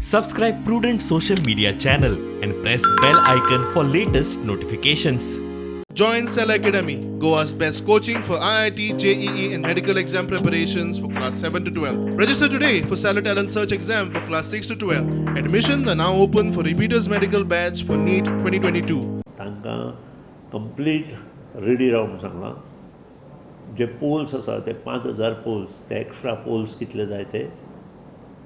Subscribe Prudent social media channel and press bell icon for latest notifications. Join Cell Academy, Goa's best coaching for IIT, JEE and medical exam preparations for class 7 to 12. Register today for Salad Talent Search exam for class 6 to 12. Admissions are now open for repeaters medical batch for NEET 2022. तांकां complete ready रावूंक सांगलां. जे poles आसा ते 5000 poles, ते extra poles कितले जाय ते,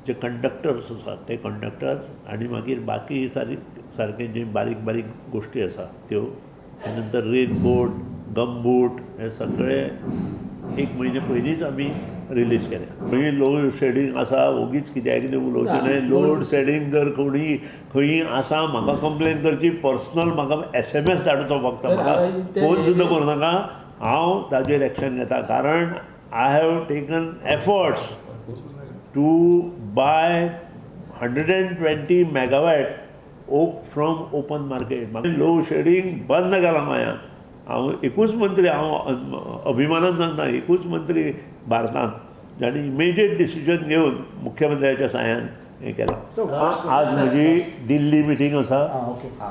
जे कंडक्टर्स आसात ते कंडक्टर्स आनी मागीर बाकी सारके जे बारीक बारीक गोश्टी आसा त्यो, त्यानंतर रेनकोट, गमबूट हे सगळे एक म्हयने पयलींच आमी रिलीज केले. खंय लोड शेडींग आसा वोगीच कित्याक कितें उलोवचें न्हय. लोड शेडींग जर कोणी खंय आसा म्हाका कंप्लेन करची, पर्सनल म्हाका SMS धाडचो फक्त, म्हाका फोन सुद्दां करूं नाका. हांव ताजेर एक्शन घेता, कारण I have taken efforts to buy 120 megawatt from open market. म्हाका लोड शेडींग बंद केलां माया. हांव एकूच मंत्री, हांव अभिमानान सांगता, एकूच मंत्री भारतांत जाणी इमिजिएट डिसिजन घेवन मुख्यमंत्र्याच्या साह्यान हें केलां. आज म्हजी दिल्ली मिटींग आसा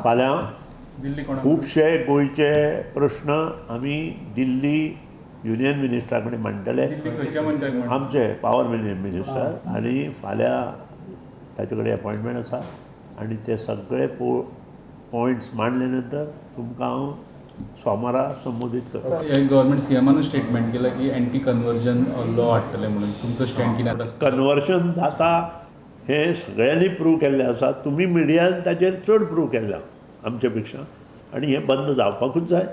फाल्यां. खुबशे गोंयचे प्रश्न आमी दिल्ली युनियन मिनिस्टरा कडेन मांडटले, आमचे पावर मिनिस्टर, आनी फाल्यां ताचे कडेन अपॉयंटमेंट आसा आनी ते सगळे पॉयंट्स मांडले नंतर तुमकां हांव सोमारा संबोधीत करता. गव्हर्नमेंट सीएमान स्टेटमेंट केला की एंटी कन्वर्जन लॉ हाडटले म्हणून. तुमचं स्टँड कितें आसा? कन्वर्शन जाता हें सगळ्यांनी प्रूव केल्लें आसा. तुमी मिडियान ताचेर चड प्रूव केल्लें आमचे पेक्षा, आनी हें बंद जावपाकूच जाय.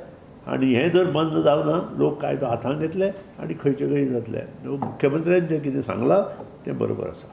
आनी हें जर बंद जावना, लोक कायदो हातांत घेतले आनी खंयचे खंय जातले. मुख्यमंत्र्यान जें कितें सांगलां तें बरोबर आसा.